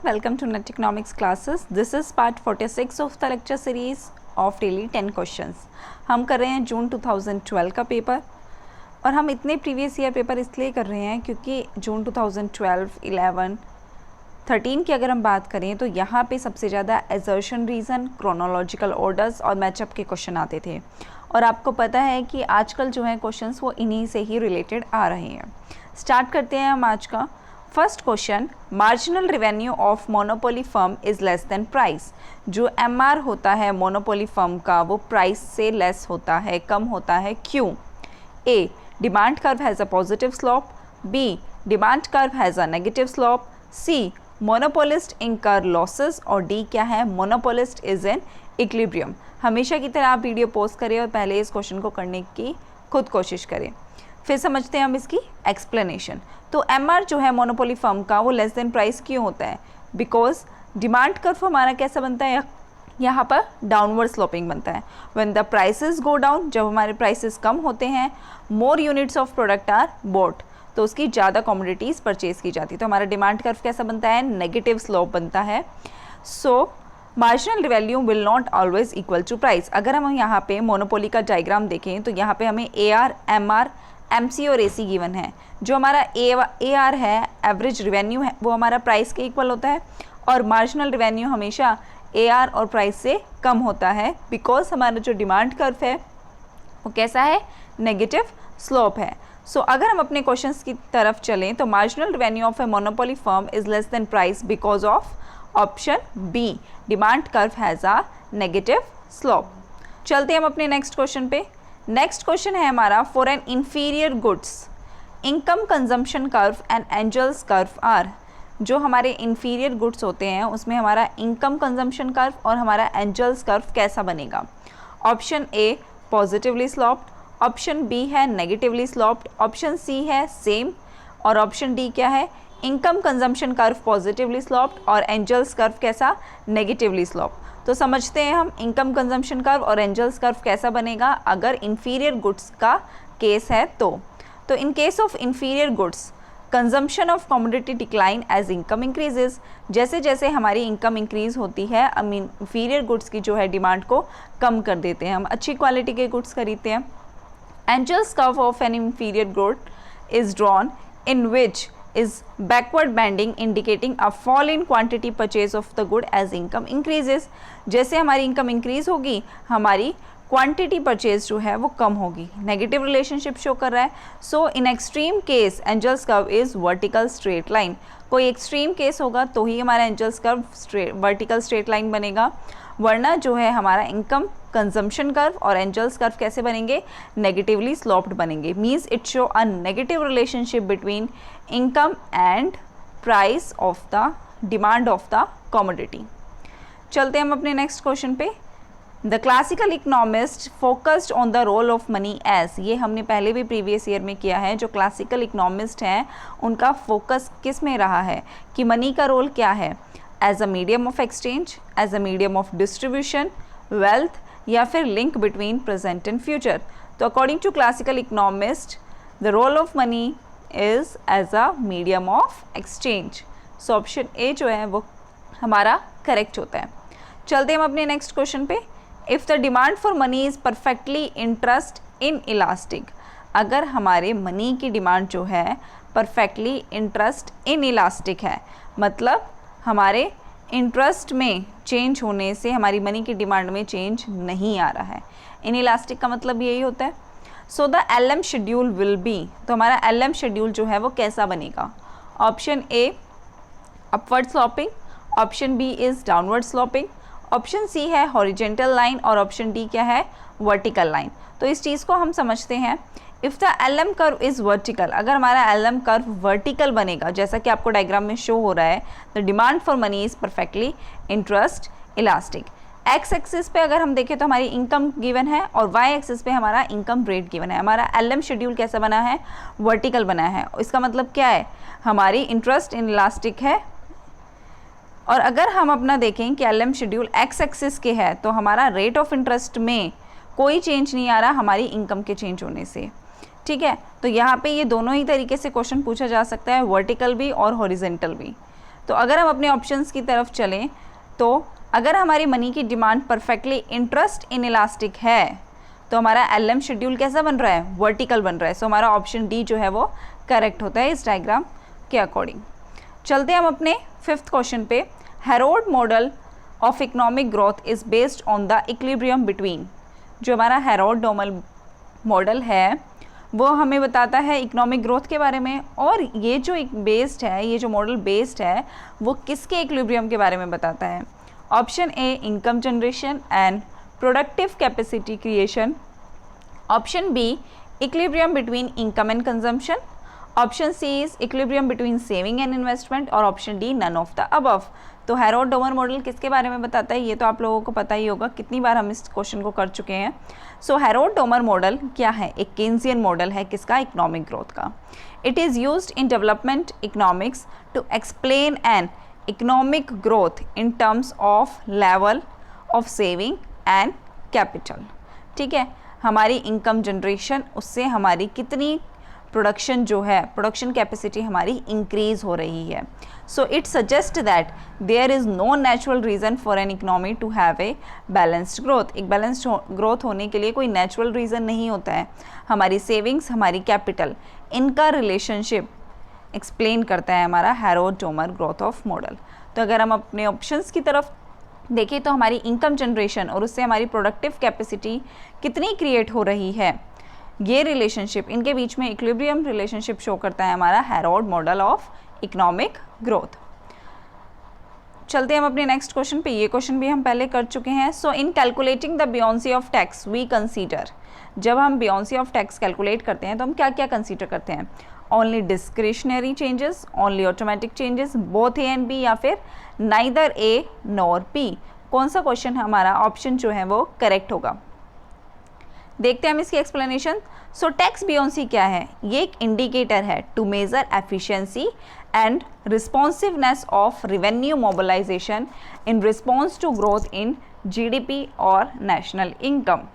welcome to Net Economics classes. This is part 46 of the lecture series of daily 10 questions. हम कर रहे हैं जून 2012 का पेपर और हम इतने प्रीवियस ईयर पेपर इसलिए कर रहे हैं क्योंकि जून 2012, 11, 13 की अगर हम बात करें तो यहाँ पे सबसे ज़्यादा असर्शन रीज़न, क्रोनोलॉजिकल ऑर्डर्स और मैचअप के क्वेश्चन आते थे और आपको पता है कि आजकल जो है क्वेश्चंस वो इन्हीं से ही रिलेटेड आ रहे हैं. स्टार्ट करते हैं हम आज का. First question, marginal revenue of monopoly firm is less than price. जो MR होता है मोनोपोली फर्म का वो प्राइस से लेस होता है, कम होता है, क्यों? A, demand curve has a positive slope. B, demand curve has a negative slope. C, monopolist इंकर लॉसेस. और D क्या है? Monopolist is in equilibrium. हमेशा की तरह आप वीडियो पोस्ट करें और पहले इस क्वेश्चन को करने की खुद कोशिश करें. फिर समझते हैं हम इसकी एक्सप्लेनेशन. तो MR जो है मोनोपोली फर्म का वो लेस देन प्राइस क्यों होता है? बिकॉज डिमांड कर्व हमारा कैसा बनता है? यहाँ पर डाउनवर्ड स्लोपिंग बनता है. When the prices go down, जब हमारे प्राइसेस कम होते हैं, more units of product are bought, तो उसकी ज़्यादा कमोडिटीज़ परचेज की जाती है. तो हमारा डिमांड कर्व कैसा बनता है? नेगेटिव स्लोप बनता है. So marginal value will not always equal to price. अगर हम यहाँ पे मोनोपोली का डायग्राम देखें तो यहाँ पे हमें AR, MR, MC और AC गिवन है. जो हमारा AR है, एवरेज रिवेन्यू है, वो हमारा प्राइस के इक्वल होता है और मार्जिनल रिवेन्यू हमेशा AR और प्राइस से कम होता है बिकॉज हमारा जो डिमांड कर्व है वो कैसा है? नेगेटिव स्लोप है. सो अगर हम अपने क्वेश्चंस की तरफ चलें तो marginal revenue of a monopoly firm is less than price because of option B, demand curve has a negative slope. चलते हैं हम अपने नेक्स्ट क्वेश्चन पे. नेक्स्ट क्वेश्चन है हमारा, for an inferior goods income consumption curve and Engel's curve are. जो हमारे inferior goods होते हैं उसमें हमारा इनकम कंजम्पशन कर्व और हमारा एंजल्स कर्व कैसा बनेगा? Option A positively sloped, option B है नेगेटिवली स्लोप्ड, ऑप्शन C है सेम और ऑप्शन D क्या है? Income consumption curve positively sloped और एंजल्स कर्व कैसा? Negatively sloped. तो समझते हैं हम इनकम कंजम्पशन कर्व और एंजल्स कर्व कैसा बनेगा अगर इंफीरियर गुड्स का केस है तो in case of inferior goods consumption of commodity decline as income increases. जैसे जैसे हमारी इनकम इंक्रीज होती है हम इंफीरियर गुड्स की जो है डिमांड को कम कर देते हैं, हम अच्छी क्वालिटी के गुड्स खरीदते हैं. Engel's curve of an inferior good is drawn in which is backward bending indicating a fall in quantity purchase of the good as income increases. जैसे हमारी इनकम इंक्रीज होगी हमारी क्वांटिटी परचेज जो है वो कम होगी. नेगेटिव रिलेशनशिप शो कर रहा है. So in extreme case Engel's curve is vertical straight line. कोई एक्सट्रीम केस होगा तो ही हमारा Engel's curve vertical straight line बनेगा, वरना जो है हमारा इनकम कंजम्पशन कर्व और एंजल्स कर्व कैसे बनेंगे? नेगेटिवली स्लोप्ड बनेंगे. Means it show a negative relationship between income and price of the demand of the commodity. चलते हैं हम अपने नेक्स्ट क्वेश्चन पे. The classical economist focused on the role of money as. ये हमने पहले भी प्रीवियस ईयर में किया है. जो क्लासिकल इकोनॉमिस्ट हैं उनका फोकस किस में रहा है कि मनी का रोल क्या है? As a medium of exchange, as a medium of distribution, wealth, या फिर link between present and future. तो according to classical economist the role of money is as a medium of exchange. So option A जो है वो हमारा correct होता है. चलते हम अपने नेक्स्ट क्वेश्चन पे. If the demand for money is perfectly interest in elastic. अगर हमारे मनी की डिमांड जो है परफेक्टली इंटरेस्ट इन इलास्टिक है, मतलब हमारे इंटरेस्ट में चेंज होने से हमारी मनी की डिमांड में चेंज नहीं आ रहा है. इन इलास्टिक का मतलब यही होता है. So the LM schedule will be. तो हमारा LM शेड्यूल जो है वो कैसा बनेगा? Option A upward sloping, option B is downward sloping, option C है हॉरिजेंटल लाइन और ऑप्शन D क्या है? Vertical line. तो इस चीज़ को हम समझते हैं. If the LM curve is vertical, अगर हमारा LM कर्व वर्टिकल बनेगा जैसा कि आपको डायग्राम में शो हो रहा है, the demand for money is perfectly interest elastic. X axis पे अगर हम देखें तो हमारी इनकम गिवन है और वाई एक्सिस पे हमारा इनकम रेट गिवन है. हमारा LM शेड्यूल कैसा बना है? वर्टिकल बना है. इसका मतलब क्या है? हमारी इंटरेस्ट इन इलास्टिक है. और अगर हम अपना देखें कि LM शेड्यूल एक्स एक्सिस के है तो हमारा रेट ऑफ इंटरेस्ट में कोई चेंज नहीं आ रहा हमारी इनकम के चेंज होने से. ठीक है, तो यहाँ पे ये दोनों ही तरीके से क्वेश्चन पूछा जा सकता है, वर्टिकल भी और हॉरिजेंटल भी. तो अगर हम अपने ऑप्शंस की तरफ चलें तो अगर हमारी मनी की demand perfectly interest in elastic है तो हमारा LM शेड्यूल कैसा बन रहा है, वर्टिकल बन रहा है। सो हमारा ऑप्शन डी जो है वो करेक्ट होता है इस डायग्राम के अकॉर्डिंग। चलते हैं हम अपने 5th क्वेश्चन पे। Herod model of economic growth is based on the equilibrium between. जो हमारा हेरोड मॉडल है वो हमें बताता है इकोनॉमिक ग्रोथ के बारे में, और ये जो एक बेस्ड है, ये जो मॉडल बेस्ड है वो किसके इक्विलिब्रियम के बारे में बताता है। Option A income generation and productive capacity creation, option B equilibrium between income and consumption, option C is equilibrium between saving and investment, और option D none of the above. तो हेरोड डोमर मॉडल किसके बारे में बताता है ये तो आप लोगों को पता ही होगा, कितनी बार हम इस क्वेश्चन को कर चुके हैं। सो हेरोड डोमर मॉडल क्या है, एक केन्जियन मॉडल है किसका, इकोनॉमिक ग्रोथ का। It is used in development economics to explain an economic growth in terms of level of saving and capital. ठीक है, हमारी इनकम जनरेशन, उससे हमारी कितनी प्रोडक्शन जो है, प्रोडक्शन कैपेसिटी हमारी इंक्रीज हो रही है। So it suggest that there is no natural reason for an economy to have a balanced growth. एक बैलेंस्ड ग्रोथ होने के लिए कोई नेचुरल रीज़न नहीं होता है। हमारी सेविंग्स, हमारी कैपिटल, इनका रिलेशनशिप एक्सप्लेन करता है हमारा Herod Domar growth of model. तो अगर हम अपने ऑप्शंस की तरफ देखें तो हमारी इनकम जनरेशन और उससे हमारी प्रोडक्टिव कैपेसिटी कितनी क्रिएट हो रही है, ये रिलेशनशिप, इनके बीच में इक्विलिब्रियम रिलेशनशिप शो करता है हमारा Herod model of economic growth. चलते हैं हम अपने नेक्स्ट क्वेश्चन पे। ये क्वेश्चन भी हम पहले कर चुके हैं। So in calculating the buoyancy of tax we consider. जब हम बियोंसी ऑफ टैक्स कैलकुलेट करते हैं तो हम क्या क्या कंसीडर करते हैं, only discretionary changes, only automatic changes, both A and B, या फिर नाइदर ए नॉर बी। कौन सा क्वेश्चन हमारा ऑप्शन जो है वो करेक्ट होगा। देखते हैं हम इसकी एक्सप्लेनेशन। सो टैक्स बियोंसी क्या है, ये एक इंडिकेटर है to measure efficiency and responsiveness of revenue mobilisation in response to growth in GDP और नेशनल इनकम।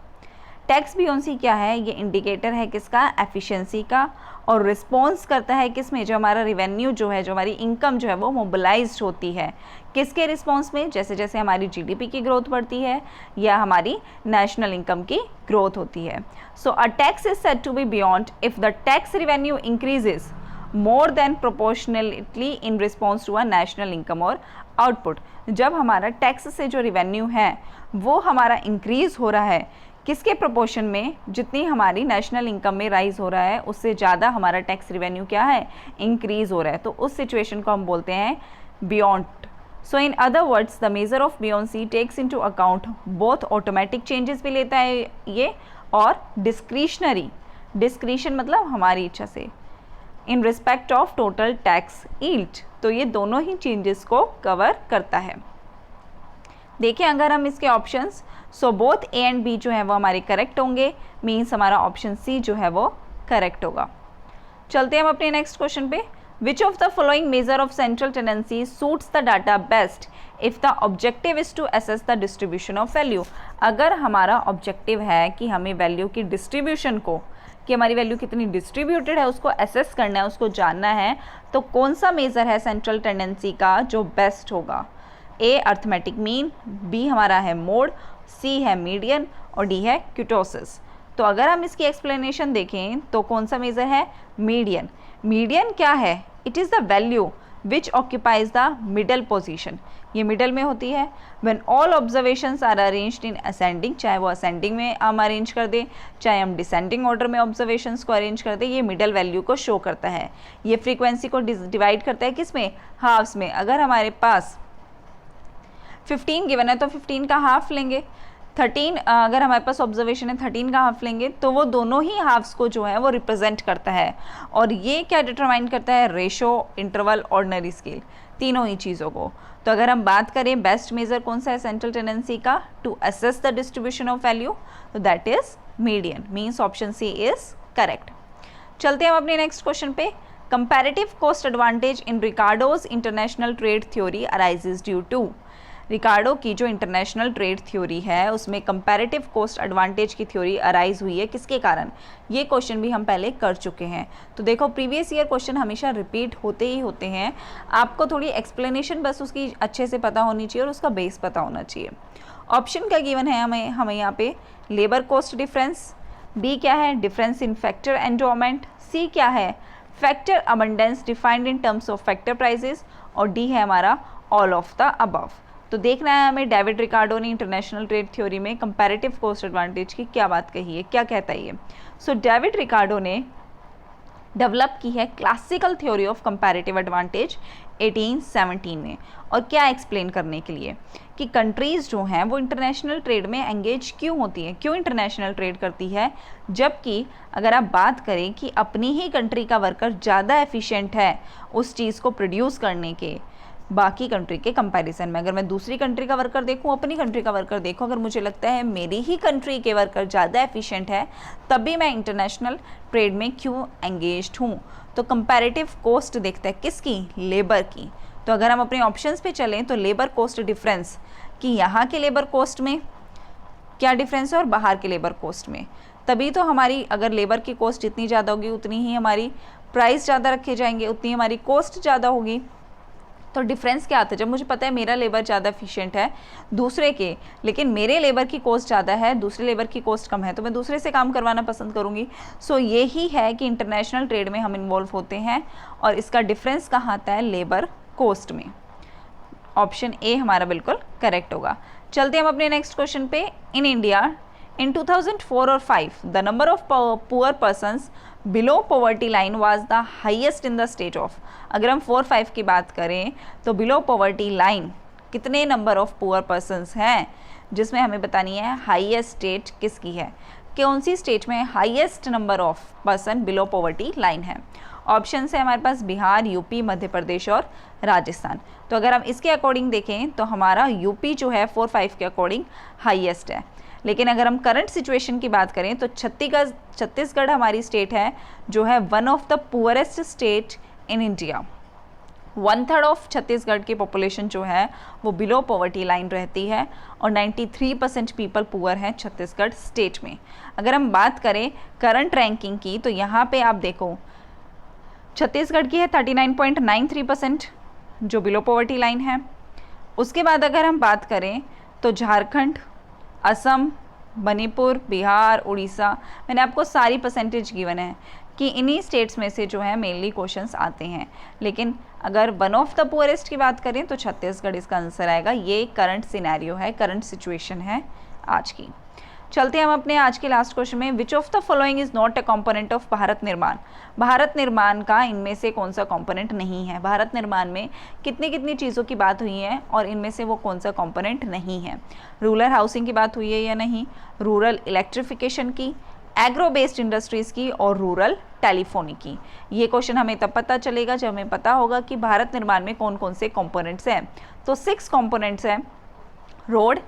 टैक्स बियोंसी क्या है, ये इंडिकेटर है किसका, एफिशिएंसी का, और रिस्पॉन्स करता है किस में, जो हमारा रेवेन्यू जो है, जो हमारी इनकम जो है वो मोबिलाइज्ड होती है किसके रिस्पॉन्स में, जैसे जैसे हमारी जीडीपी की ग्रोथ बढ़ती है या हमारी नेशनल इनकम की ग्रोथ होती है। So a tax is said to be buoyant if the tax revenue increases more than proportionally in response to a national income और आउटपुट। जब हमारा टैक्स से जो रेवेन्यू है वो हमारा इंक्रीज हो रहा है किसके प्रोपोर्शन में, जितनी हमारी नेशनल इनकम में राइज हो रहा है उससे ज़्यादा हमारा टैक्स रेवेन्यू क्या है, इंक्रीज हो रहा है, तो उस सिचुएशन को हम बोलते हैं buoyant. So in other words the measure of buoyancy takes into account both automatic changes भी लेता है ये और डिस्क्रिशनरी, डिस्क्रिशन मतलब हमारी इच्छा से, in respect of total tax yield. तो ये दोनों ही चेंजेस को कवर करता है। देखिए अगर हम इसके options, so both A and B जो है वो हमारे करेक्ट होंगे, मीन्स हमारा ऑप्शन सी जो है वो करेक्ट होगा। चलते हैं हम अपने नेक्स्ट क्वेश्चन पे। Which of the following measure of central tendency suits the data best if the objective is to assess the distribution of value. अगर हमारा ऑब्जेक्टिव है कि हमें वैल्यू की डिस्ट्रीब्यूशन को, कि हमारी वैल्यू कितनी डिस्ट्रीब्यूटेड है उसको असेस करना है, उसको जानना है, तो कौन सा मेजर है सेंट्रल टेंडेंसी का जो बेस्ट होगा। ए अर्थमेटिक मीन, बी हमारा है मोड, सी है मीडियन और डी है क्यूटोसिस। तो अगर हम इसकी एक्सप्लेनेशन देखें तो कौन सा मेजर है, मीडियन। मीडियन क्या है, it is the value which occupies the middle position, ये मिडल में होती है। When all observations are arranged in ascending, चाहे वो असेंडिंग में हम अरेंज कर दें चाहे हम डिसेंडिंग ऑर्डर में ऑब्जर्वेशंस को अरेंज कर दें, ये मिडल वैल्यू को शो करता है। ये फ्रीक्वेंसी को डिवाइड करता है किस में, हाफ्स में। अगर हमारे पास 15 गिवन है तो 15 का हाफ लेंगे, 13 अगर हमारे पास ऑब्जर्वेशन है 13 का हाफ लेंगे, तो वो दोनों ही हाफ्स को जो है वो रिप्रेजेंट करता है। और ये क्या डिटरमाइन करता है, रेशो, इंटरवल, ऑर्डिनरी स्केल, तीनों ही चीज़ों को। तो अगर हम बात करें बेस्ट मेजर कौन सा है सेंट्रल टेंडेंसी का to assess the distribution of value, तो that is median, means option C is correct. चलते हैं हम अपने नेक्स्ट क्वेश्चन पे। Comparative cost advantage in Ricardo's international trade theory arises due to. Ricardo की जो इंटरनेशनल ट्रेड थ्योरी है उसमें कंपैरेटिव कॉस्ट एडवांटेज की थ्योरी अराइज हुई है, किसके कारण? ये क्वेश्चन भी हम पहले कर चुके हैं। तो देखो प्रीवियस ईयर क्वेश्चन हमेशा रिपीट होते ही होते हैं, आपको थोड़ी एक्सप्लेनेशन बस उसकी अच्छे से पता होनी चाहिए और उसका बेस पता होना चाहिए। ऑप्शन क्या गिवन है हमें यहाँ पे? लेबर कॉस्ट डिफरेंस, बी क्या है? Difference in factor endowment, C क्या है? Factor abundance defined in terms of factor prices, और डी है हमारा ऑल ऑफ द अबव। तो देखना है हमें डेविड रिकार्डो ने इंटरनेशनल ट्रेड थ्योरी में कंपैरेटिव कॉस्ट एडवांटेज की क्या बात कही है, क्या कहता है ये। सो डेविड रिकार्डो ने डेवलप की है classical theory of comparative advantage 1817 में, और क्या एक्सप्लेन करने के लिए कि कंट्रीज़ जो हैं वो इंटरनेशनल ट्रेड में एंगेज क्यों होती हैं, क्यों इंटरनेशनल ट्रेड करती है, जबकि अगर आप बात करें कि अपनी ही कंट्री का वर्कर ज़्यादा एफिशिएंट है उस चीज़ को प्रोड्यूस करने के बाकी कंट्री के कंपैरिजन में। अगर मैं दूसरी कंट्री का वर्कर देखूं, अपनी कंट्री का वर्कर देखूं, अगर मुझे लगता है मेरी ही कंट्री के वर्कर ज़्यादा एफिशिएंट है, तब भी मैं इंटरनेशनल ट्रेड में क्यों एंगेज्ड हूं। तो कंपैरेटिव कॉस्ट देखता है किसकी? लेबर की। तो अगर हम अपने ऑप्शंस पे चलें तो लेबर कॉस्ट डिफरेंस, कि यहाँ के लेबर कॉस्ट में क्या डिफरेंस है और बाहर के लेबर कॉस्ट में, तभी तो हमारी अगर लेबर की कॉस्ट जितनी ज़्यादा होगी उतनी ही हमारी प्राइस ज़्यादा रखे जाएंगे, उतनी हमारी कॉस्ट ज़्यादा होगी। तो डिफरेंस क्या आता है? जब मुझे पता है मेरा लेबर ज़्यादा एफिशिएंट है दूसरे के, लेकिन मेरे लेबर की कॉस्ट ज़्यादा है, दूसरे लेबर की कॉस्ट कम है, तो मैं दूसरे से काम करवाना पसंद करूँगी। सो यही है कि इंटरनेशनल ट्रेड में हम इन्वॉल्व होते हैं, और इसका डिफरेंस कहाँ आता है? लेबर कॉस्ट में। ऑप्शन ए हमारा बिल्कुल करेक्ट होगा। चलते हम अपने नेक्स्ट क्वेश्चन पे। इन इंडिया इन 2004 और 5 the number of poor persons below poverty line was the highest in the state of. अगर हम 4-5 की बात करें तो बिलो पॉवर्टी लाइन कितने नंबर ऑफ पुअर पर्सन्स हैं, जिसमें हमें बतानी है हाईएस्ट स्टेट किसकी है, कौन सी स्टेट में highest number of person below poverty line है। ऑप्शन है हमारे पास बिहार, यूपी, मध्य प्रदेश और राजस्थान। तो अगर हम इसके अकॉर्डिंग देखें तो हमारा यूपी जो है 4-5 के अकॉर्डिंग हाईएस्ट है, लेकिन अगर हम करंट सिचुएशन की बात करें तो छत्तीसगढ़ हमारी स्टेट है जो है one of the poorest state in India. 1/3 of Chhattisgarh की पॉपुलेशन जो है वो बिलो पॉवर्टी लाइन रहती है, और 93% पीपल पुअर हैं छत्तीसगढ़ स्टेट में। अगर हम बात करें करंट रैंकिंग की तो यहाँ पे आप देखो छत्तीसगढ़ की है 39.93% जो बिलो पॉवर्टी लाइन है। उसके बाद अगर हम बात करें तो झारखंड, असम, मणिपुर, बिहार, उड़ीसा, मैंने आपको सारी परसेंटेज गिवन है कि इन्हीं स्टेट्स में से जो है मेनली क्वेश्चंस आते हैं। लेकिन अगर वन ऑफ द पुअरेस्ट की बात करें तो छत्तीसगढ़ इसका आंसर आएगा। ये करंट सिनेरियो है, करंट सिचुएशन है आज की। चलते हैं हम अपने आज के लास्ट क्वेश्चन में। विच of the following is not a component of Bharat निर्माण। भारत निर्माण का इनमें से कौन सा कंपोनेंट नहीं है। भारत निर्माण में कितनी कितनी चीज़ों की बात हुई है और इनमें से वो कौन सा कंपोनेंट नहीं है। रूरल हाउसिंग की बात हुई है या नहीं, रूरल इलेक्ट्रिफिकेशन की, एग्रो बेस्ड इंडस्ट्रीज़ की, और रूरल टेलीफोनी की। ये क्वेश्चन हमें तब पता चलेगा जब हमें पता होगा कि भारत निर्माण में कौन कौन से कंपोनेंट्स हैं। तो 6 कंपोनेंट्स हैं, road,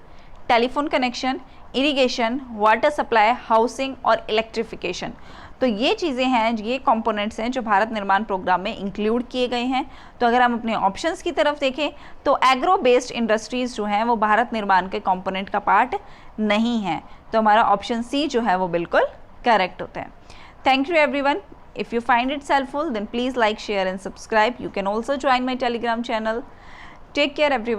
telephone connection, irrigation, water supply, housing और इलेक्ट्रिफिकेशन। तो ये चीज़ें हैं, ये कंपोनेंट्स हैं जो भारत निर्माण प्रोग्राम में इंक्लूड किए गए हैं। तो अगर हम अपने ऑप्शंस की तरफ देखें तो एग्रो बेस्ड इंडस्ट्रीज़ जो हैं वो भारत निर्माण के कंपोनेंट का पार्ट नहीं है। तो हमारा ऑप्शन सी जो है वो बिल्कुल करेक्ट होता है। Thank you everyone. If you find it helpful then please like, share and subscribe. You can also join my Telegram channel. Take care everyone.